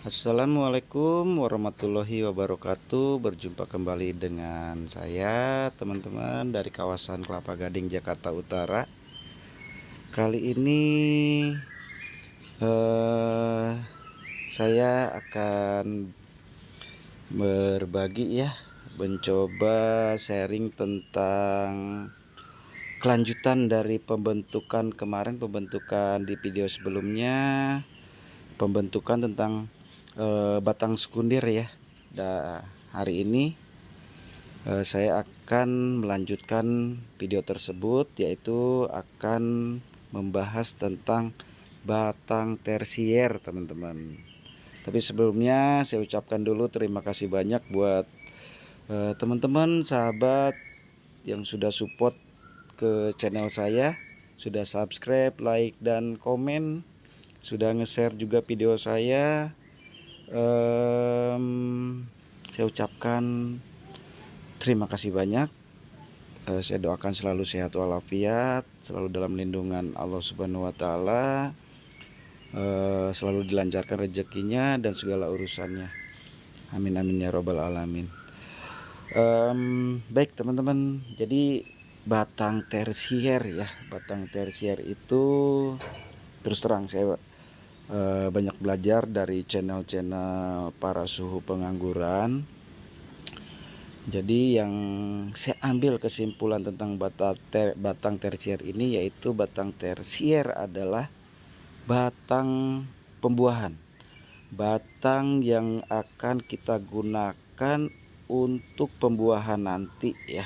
Assalamualaikum warahmatullahi wabarakatuh. Berjumpa kembali dengan saya, teman-teman, dari kawasan Kelapa Gading, Jakarta Utara. Kali ini eh, saya akan berbagi mencoba sharing tentang kelanjutan dari pembentukan di video sebelumnya, pembentukan tentang batang sekunder ya. Hari ini saya akan melanjutkan video tersebut, yaitu akan membahas tentang batang tersier, teman-teman. Tapi sebelumnya saya ucapkan dulu terima kasih banyak buat teman-teman sahabat yang sudah support ke channel saya, sudah subscribe, like, dan komen, sudah nge-share juga video saya. Saya ucapkan terima kasih banyak. Saya doakan selalu sehat walafiat, selalu dalam lindungan Allah Subhanahu wa taala, selalu dilancarkan rezekinya dan segala urusannya. Amin amin ya robbal alamin. Baik teman-teman, jadi batang tersier ya, batang tersier itu terus terang saya banyak belajar dari channel-channel para suhu pengangguran. Jadi yang saya ambil kesimpulan tentang batang tersier ini, yaitu batang tersier adalah batang pembuahan, batang yang akan kita gunakan untuk pembuahan nanti ya.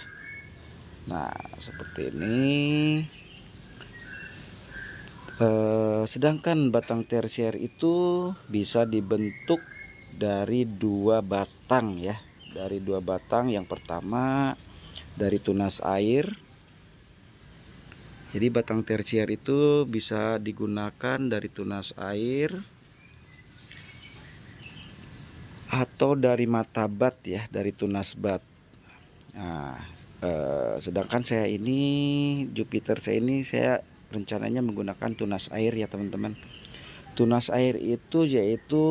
Nah seperti ini. Sedangkan batang tersier itu bisa dibentuk dari dua batang ya, dari dua batang. Yang pertama dari tunas air. Jadi batang tersier itu bisa digunakan dari tunas air atau dari mata bat ya, dari tunas bat. Nah, sedangkan saya ini, Jupiter saya ini, saya rencananya menggunakan tunas air ya teman-teman. Tunas air itu yaitu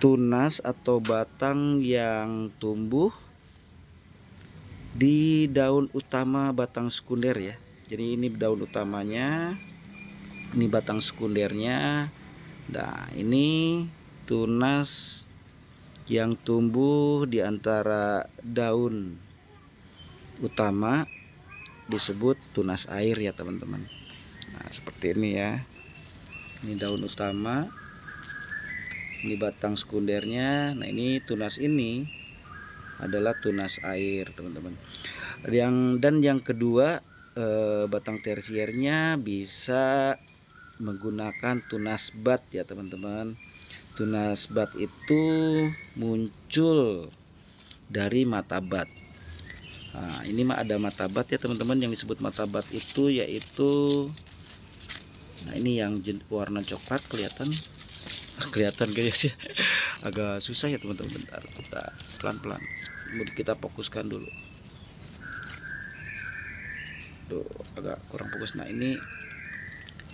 tunas atau batang yang tumbuh di daun utama batang sekunder ya. Jadi ini daun utamanya, ini batang sekundernya. Nah ini tunas yang tumbuh di antara daun utama disebut tunas air ya teman-teman. Nah seperti ini ya, ini daun utama, ini batang sekundernya. Nah ini tunas ini adalah tunas air teman-teman. Yang kedua, batang tersiernya bisa menggunakan tunas bat ya teman-teman. Tunas bat itu muncul dari mata bat. Nah, ini mah ada mata bat ya teman-teman. Yang disebut mata bat itu yaitu, nah ini yang warna coklat, kelihatan guys ya. Agak susah ya teman-teman. Bentar, kita pelan-pelan. Kita fokuskan dulu. Duh, agak kurang fokus. Nah ini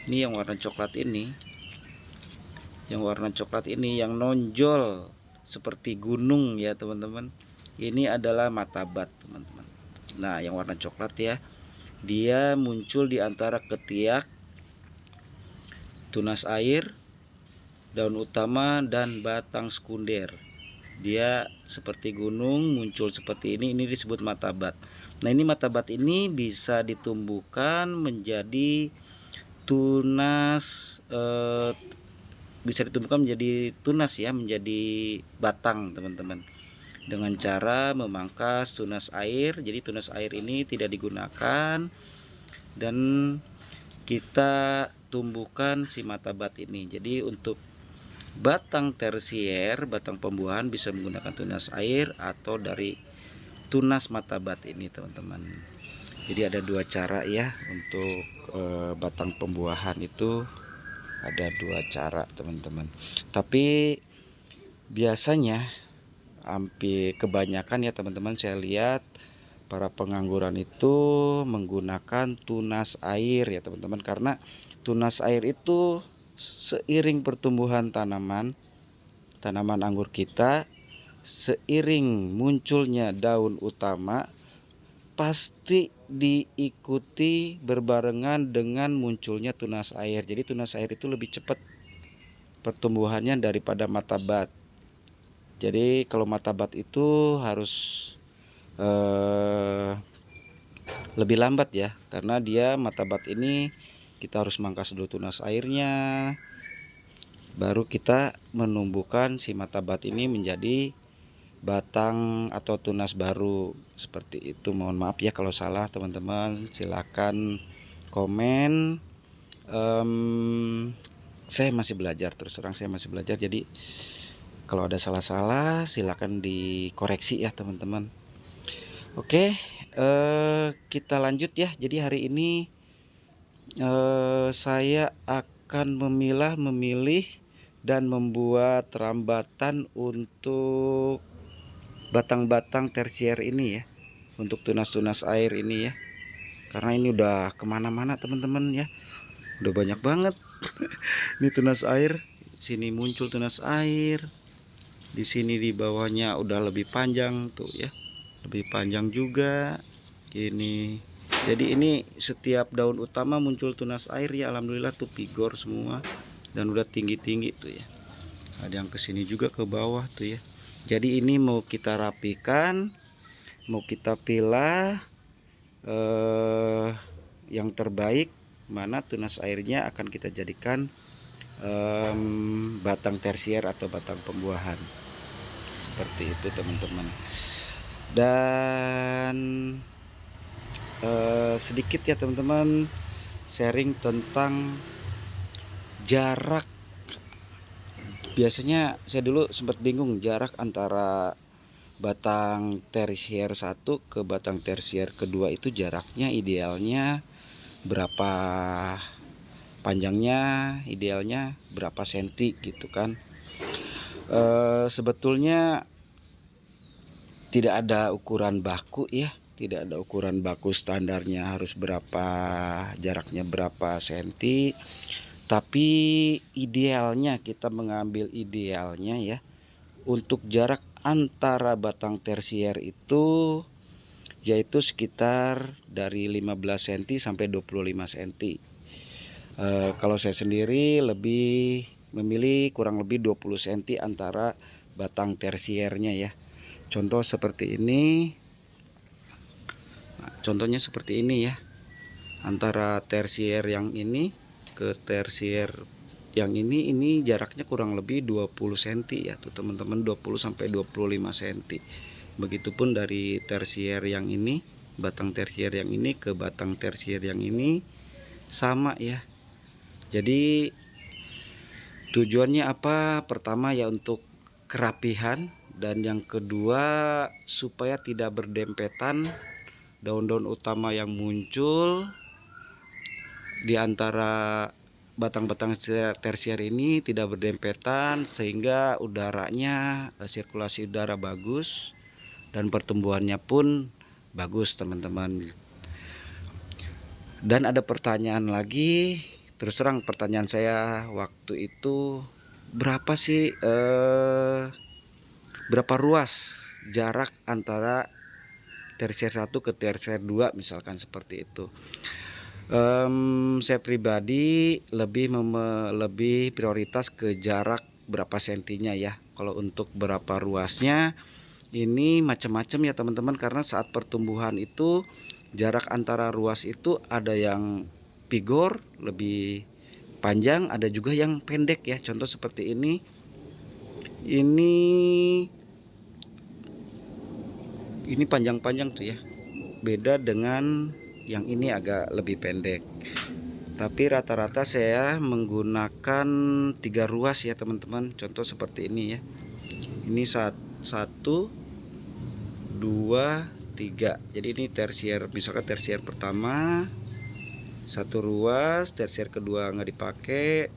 yang warna coklat ini, yang warna coklat ini yang nonjol seperti gunung ya teman-teman. Ini adalah mata bat teman-teman. Nah yang warna coklat ya, dia muncul di antara ketiak, tunas air, daun utama, dan batang sekunder. Dia seperti gunung, muncul seperti ini disebut mata bat. Nah ini mata bat ini bisa ditumbuhkan menjadi tunas, bisa ditumbuhkan menjadi tunas ya, menjadi batang teman-teman, dengan cara memangkas tunas air. Jadi tunas air ini tidak digunakan dan kita tumbuhkan si mata bat ini. Jadi untuk batang tersier, batang pembuahan, bisa menggunakan tunas air atau dari tunas mata bat ini teman-teman. Jadi ada dua cara ya untuk batang pembuahan itu, ada dua cara teman-teman. Tapi biasanya hampir kebanyakan ya teman-teman, saya lihat para pengangguran itu menggunakan tunas air ya teman-teman, karena tunas air itu seiring pertumbuhan tanaman tanaman anggur kita, seiring munculnya daun utama pasti diikuti berbarengan dengan munculnya tunas air. Jadi tunas air itu lebih cepat pertumbuhannya daripada matabat. Jadi kalau matabat itu harus lebih lambat ya, karena dia matabat ini kita harus mangkas dulu tunas airnya, baru kita menumbuhkan si matabat ini menjadi batang atau tunas baru seperti itu. Mohon maaf ya kalau salah teman-teman, silakan komen. Saya masih belajar, terus terang saya masih belajar, jadi kalau ada salah-salah silakan dikoreksi ya teman-teman. Oke, kita lanjut ya. Jadi hari ini saya akan memilih dan membuat rambatan untuk batang-batang tersier ini ya, untuk tunas-tunas air ini ya, karena ini udah kemana-mana teman-teman ya, udah banyak banget. Ini tunas air, sini muncul tunas air, di sini di bawahnya udah lebih panjang tuh ya, lebih panjang juga ini. Jadi ini setiap daun utama muncul tunas air ya, alhamdulillah tuh pigor semua dan udah tinggi-tinggi tuh ya. Ada yang kesini juga ke bawah tuh ya. Jadi ini mau kita rapikan, mau kita pilah yang terbaik mana tunas airnya akan kita jadikan batang tersier atau batang pembuahan. Seperti itu teman-teman. Dan sedikit ya teman-teman sharing tentang jarak. Biasanya saya dulu sempat bingung jarak antara batang tersier 1 ke batang tersier kedua itu jaraknya idealnya berapa, panjangnya idealnya berapa senti gitu kan. Sebetulnya tidak ada ukuran baku ya, tidak ada ukuran baku standarnya harus berapa, jaraknya berapa senti. Tapi idealnya kita mengambil idealnya ya, untuk jarak antara batang tersier itu yaitu sekitar dari 15 cm sampai 25 cm. Kalau saya sendiri lebih memilih kurang lebih 20 cm antara batang tersiernya ya. Contoh seperti ini. Nah, contohnya seperti ini ya. Antara tersier yang ini ke tersier yang ini jaraknya kurang lebih 20 cm ya tuh teman-teman, 20 sampai 25 cm. Begitupun dari tersier yang ini, batang tersier yang ini ke batang tersier yang ini sama ya. Jadi tujuannya apa? Pertama ya untuk kerapihan, dan yang kedua supaya tidak berdempetan daun-daun utama yang muncul di antara batang-batang tersier ini, tidak berdempetan sehingga udaranya, sirkulasi udara bagus dan pertumbuhannya pun bagus teman-teman. Dan ada pertanyaan lagi, terus terang pertanyaan saya waktu itu, berapa sih berapa ruas jarak antara tersier 1 ke tersier 2 misalkan seperti itu. Saya pribadi lebih prioritas ke jarak berapa sentinya ya. Kalau untuk berapa ruasnya ini macam-macam ya teman-teman, karena saat pertumbuhan itu jarak antara ruas itu ada yang pigor lebih panjang, ada juga yang pendek ya. Contoh seperti ini panjang-panjang tuh ya, beda dengan yang ini agak lebih pendek. Tapi rata-rata saya menggunakan 3 ruas ya teman-teman. Contoh seperti ini ya, ini 1, 2, 3. Jadi ini tersier, misalkan tersier pertama 1 ruas, tersier kedua nggak dipakai,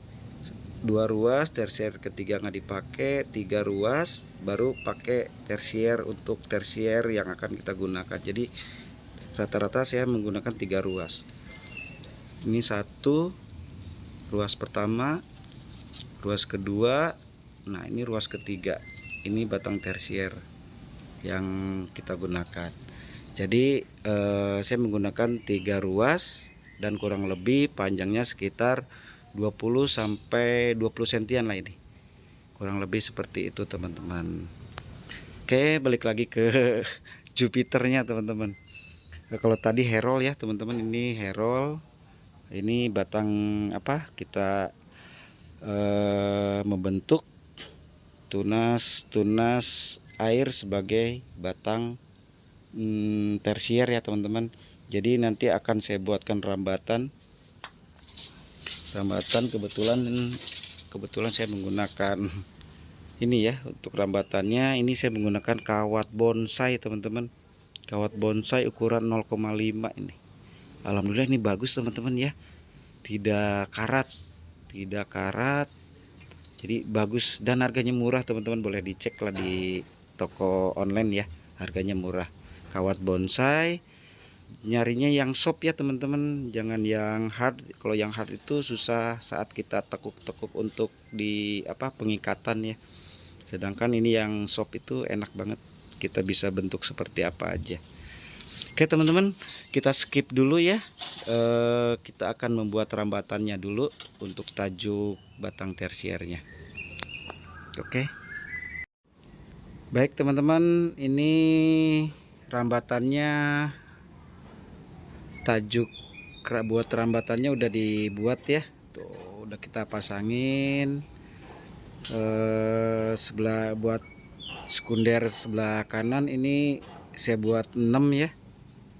2 ruas, tersier ketiga nggak dipakai, 3 ruas baru pakai tersier untuk tersier yang akan kita gunakan. Jadi rata-rata saya menggunakan 3 ruas. Ini 1 ruas pertama, ruas kedua, Nah ini ruas ketiga, ini batang tersier yang kita gunakan. Jadi saya menggunakan 3 ruas dan kurang lebih panjangnya sekitar 20 sampai 20 sentian lah ini. Kurang lebih seperti itu teman-teman. Oke, balik lagi ke Jupiternya teman-teman. Kalau tadi Herol ya teman-teman, ini Herol. Ini batang apa? Kita membentuk tunas air sebagai batang tersier ya teman-teman. Jadi nanti akan saya buatkan rambatan. Kebetulan saya menggunakan ini ya untuk rambatannya. Ini saya menggunakan kawat bonsai teman-teman. Kawat bonsai ukuran 0,5 ini. Alhamdulillah ini bagus teman-teman ya. Tidak karat. Jadi bagus dan harganya murah teman-teman, boleh dicek lah di toko online ya, harganya murah. Kawat bonsai, nyarinya yang soft ya teman-teman, jangan yang hard. Kalau yang hard itu susah saat kita tekuk-tekuk untuk di pengikatan ya. Sedangkan ini yang soft itu enak banget, kita bisa bentuk seperti apa aja. Oke teman-teman, kita skip dulu ya. Kita akan membuat rambatannya dulu untuk tajuk batang tersiernya. Oke. Baik teman-teman, ini rambatannya, tajuk buat rambatannya udah dibuat ya. Tuh, udah kita pasangin. Sebelah buat sekunder sebelah kanan ini saya buat 6 ya.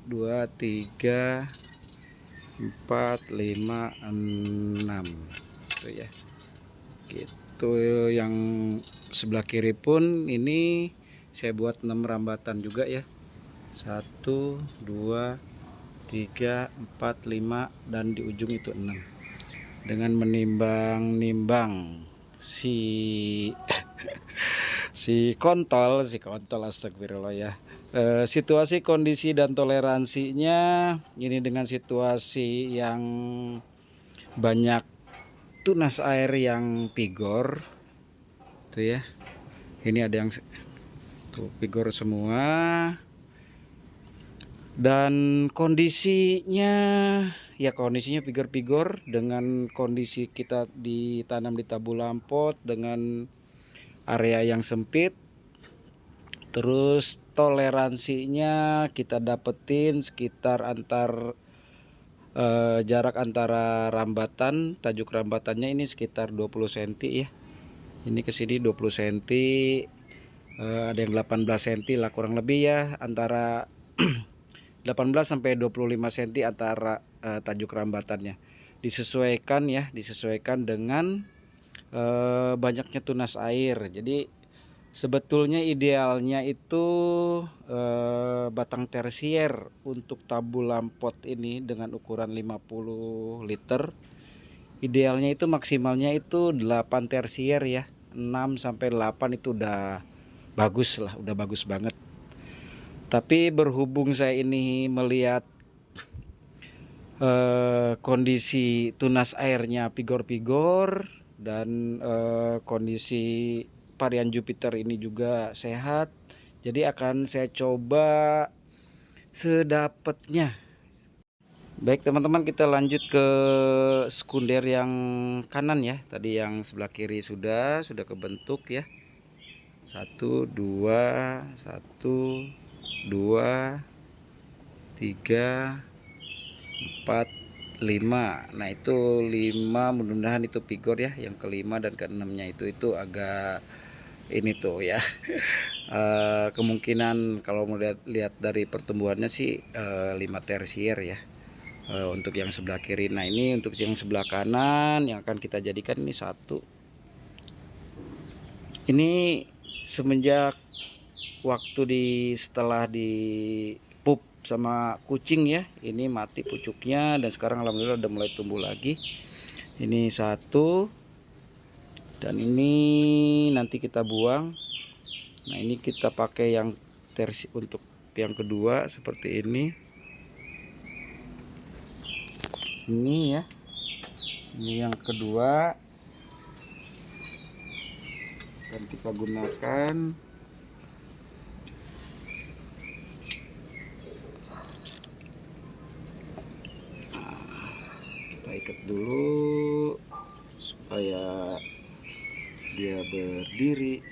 2, 3, 4, 5, 6 tuh ya. Gitu. Yang sebelah kiri pun ini saya buat 6 rambatan juga ya. 1, 2, 3, 4, 5 dan di ujung itu 6. Dengan menimbang-nimbang si kontol astagfirullah ya. Situasi, kondisi dan toleransinya ini dengan situasi yang banyak tunas air yang pigor tuh ya. Ini ada yang tuh pigor semua dan kondisinya pigor dengan kondisi kita ditanam di tabu lampot dengan area yang sempit. Terus toleransinya kita dapetin sekitar jarak antara rambatan, tajuk rambatannya ini sekitar 20 cm ya. Ini ke sini 20 cm, ada yang 18 cm lah kurang lebih ya, antara 18 sampai 25 cm antara tajuk rambatannya. Disesuaikan dengan banyaknya tunas air. Jadi sebetulnya idealnya itu batang tersier untuk tabu lampot ini dengan ukuran 50 liter. Idealnya itu maksimalnya itu 8 tersier ya. 6 sampai 8 itu udah bagus lah, udah bagus banget. Tapi berhubung saya ini melihat kondisi tunas airnya pigor-pigor dan kondisi varian Jupiter ini juga sehat, jadi akan saya coba sedapatnya. Baik teman-teman, kita lanjut ke sekunder yang kanan ya. Tadi yang sebelah kiri sudah kebentuk ya. 1, 2, 1, 2, 3, 4, 5. Nah itu 5, mudah-mudahan itu pigor ya. Yang kelima dan keenamnya itu agak ini tuh ya. Kemungkinan kalau mau lihat dari pertumbuhannya sih 5 tersier ya. Untuk yang sebelah kiri. Nah ini untuk yang sebelah kanan yang akan kita jadikan ini 1. Ini semenjak waktu setelah di pup sama kucing ya, ini mati pucuknya dan sekarang alhamdulillah udah mulai tumbuh lagi. Ini 1 dan ini nanti kita buang. Nah ini kita pakai yang untuk yang kedua seperti ini. Ini ya, ini yang kedua. akan kita gunakan. Kita ikat dulu supaya dia berdiri.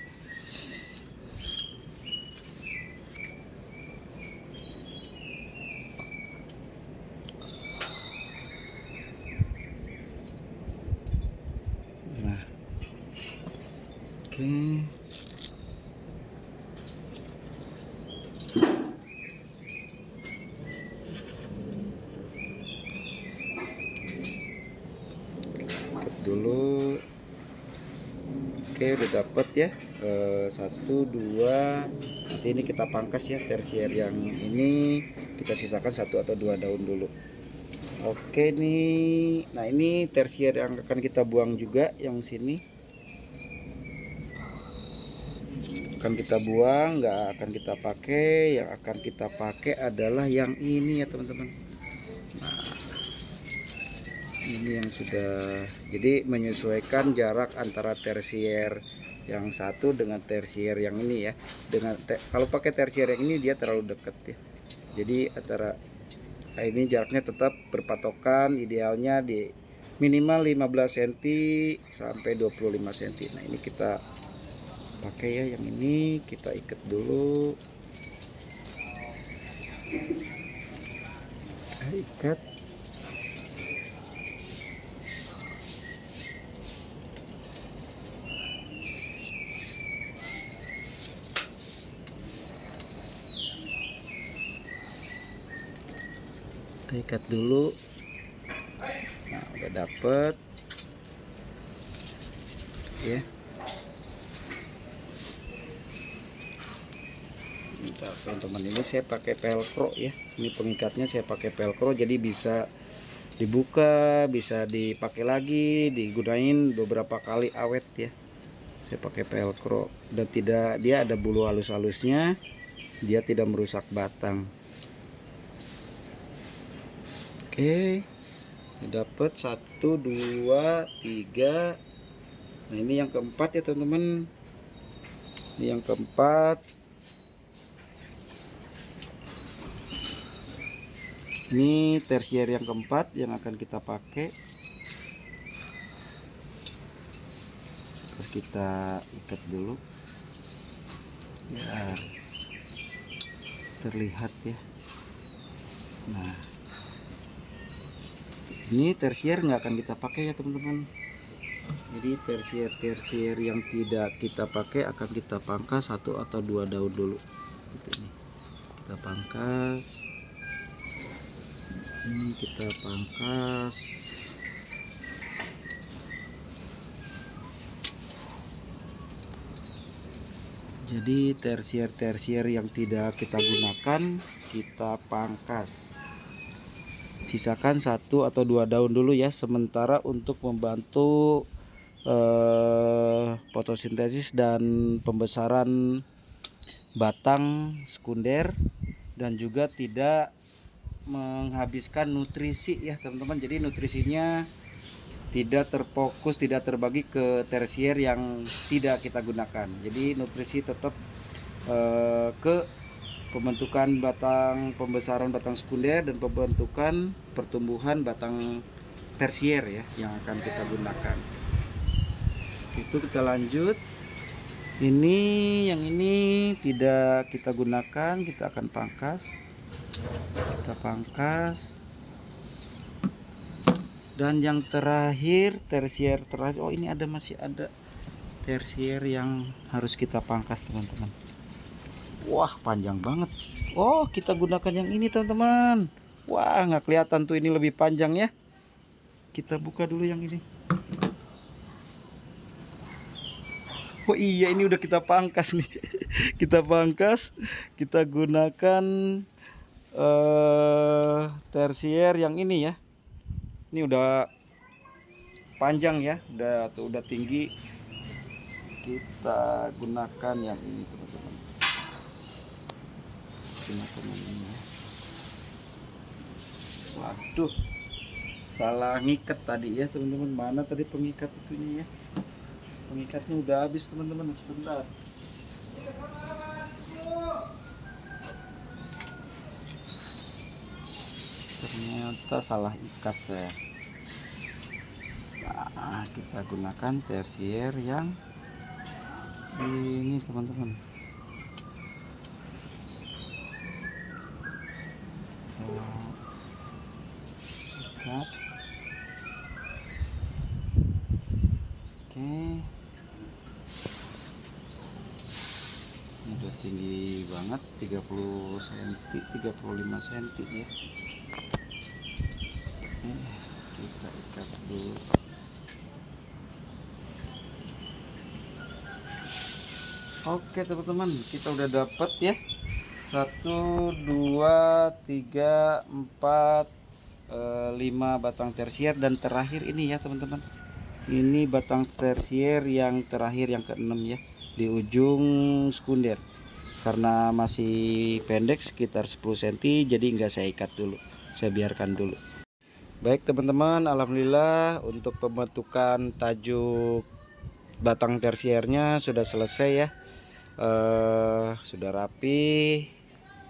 Nah, oke. Ikat dulu. Oke, udah dapet ya. 1, 2. Nanti ini kita pangkas ya, tersier yang ini kita sisakan 1 atau 2 daun dulu. Oke nih. Nah, ini tersier yang akan kita buang juga, yang sini akan kita buang, nggak akan kita pakai. Yang akan kita pakai adalah yang ini ya teman-teman. Nah, ini yang sudah, jadi menyesuaikan jarak antara tersier yang satu dengan tersier yang ini ya. Kalau pakai tersier yang ini dia terlalu dekat ya, jadi antara ini jaraknya tetap berpatokan, idealnya di minimal 15 cm sampai 25 cm. Nah, ini kita pakai ya, yang ini kita ikat dulu. Kita ikat. Kita ikat dulu. Nah, udah dapet ya. Teman-teman, ini saya pakai velcro ya. Ini pengikatnya saya pakai velcro, jadi bisa dibuka, bisa dipakai lagi, digunain beberapa kali awet ya. Saya pakai velcro dan dia ada bulu halus-halusnya, dia tidak merusak batang. Oke, dapat 1, 2, 3. Nah, ini yang keempat ya teman-teman. Ini yang keempat. Ini tersier yang keempat yang akan kita pakai. Terus kita ikat dulu ya, terlihat ya. Nah, ini tersier nggak akan kita pakai ya teman-teman. Jadi tersier yang tidak kita pakai akan kita pangkas 1 atau 2 daun dulu. Ini kita pangkas. Ini kita pangkas. Jadi tersier yang tidak kita gunakan kita pangkas. Sisakan 1 atau 2 daun dulu ya, sementara untuk membantu fotosintesis dan pembesaran batang sekunder, dan juga tidak menghabiskan nutrisi ya teman-teman. Jadi nutrisinya tidak terfokus, tidak terbagi ke tersier yang tidak kita gunakan. Jadi nutrisi tetap ke pembentukan batang, pembesaran batang sekunder, dan pembentukan pertumbuhan batang tersier ya yang akan kita gunakan. Itu kita lanjut. Ini yang ini tidak kita gunakan, kita akan pangkas. Kita pangkas. Dan yang terakhir, tersier terakhir. Oh, ini masih ada tersier yang harus kita pangkas teman-teman. Wah, panjang banget. Oh, kita gunakan yang ini teman-teman. Wah, nggak kelihatan tuh, ini lebih panjang ya. Kita buka dulu yang ini. Oh iya, ini udah kita pangkas nih. Kita pangkas, kita gunakan tersier yang ini ya. Ini udah panjang ya, udah tinggi. Kita gunakan yang ini teman-teman. Gunakan yang ini. Waduh, salah ngikat tadi ya teman-teman. Mana tadi pengikat itunya ya? Pengikatnya udah habis teman-teman, sebentar. Ternyata salah ikat saya. Nah, kita gunakan tersier yang ini teman-teman. Ikat. Oke. Ini udah tinggi banget, 30 cm, 35 cm ya. Kita ikat dulu. Oke teman-teman, kita udah dapat ya 1, 2, 3, 4, 5 batang tersier, dan terakhir ini ya teman-teman, ini batang tersier yang terakhir, yang keenam ya, di ujung sekunder. Karena masih pendek sekitar 10 cm, jadi nggak saya ikat dulu, saya biarkan dulu. Baik teman-teman, alhamdulillah untuk pembentukan tajuk batang tersiernya sudah selesai ya. Sudah rapi,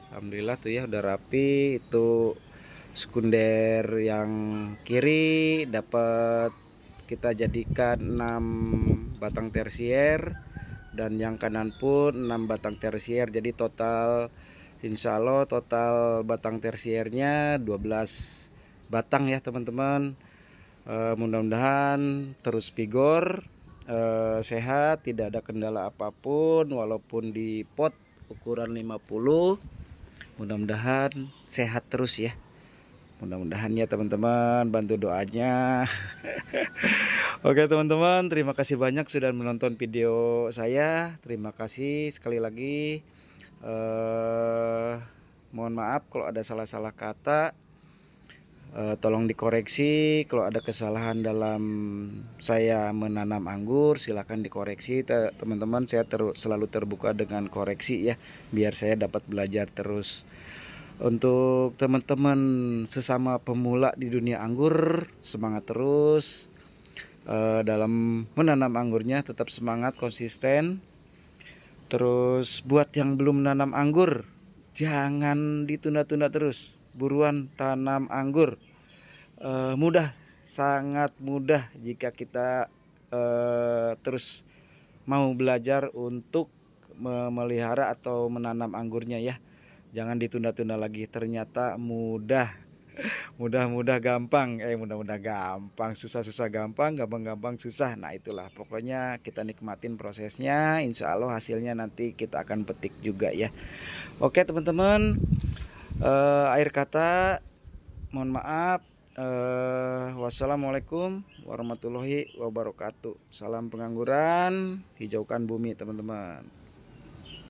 alhamdulillah tuh ya, udah rapi. Itu sekunder yang kiri dapat kita jadikan 6 batang tersier, dan yang kanan pun 6 batang tersier. Jadi total insya Allah total batang tersiernya 12 batang ya teman-teman. Mudah-mudahan terus vigor, sehat, tidak ada kendala apapun, walaupun di pot ukuran 50, mudah-mudahan sehat terus ya. Mudah-mudahan ya teman-teman, bantu doanya. Oke teman-teman, terima kasih banyak sudah menonton video saya. Terima kasih sekali lagi. Mohon maaf kalau ada salah-salah kata. Tolong dikoreksi kalau ada kesalahan dalam saya menanam anggur, silahkan dikoreksi teman-teman. Saya selalu terbuka dengan koreksi ya, biar saya dapat belajar terus. Untuk teman-teman sesama pemula di dunia anggur, semangat terus dalam menanam anggurnya, tetap semangat, konsisten. Terus buat yang belum menanam anggur, jangan ditunda-tunda terus, buruan tanam anggur. Mudah, sangat mudah jika kita terus mau belajar untuk memelihara atau menanam anggurnya ya. Jangan ditunda-tunda lagi, ternyata mudah. Mudah-mudah gampang, mudah-mudah gampang, susah-susah gampang, gampang-gampang susah. Nah itulah, pokoknya kita nikmatin prosesnya, insya Allah hasilnya nanti kita akan petik juga ya. Oke teman-teman, akhir kata mohon maaf. Wassalamualaikum warahmatullahi wabarakatuh. Salam pengangguran, hijaukan bumi teman-teman.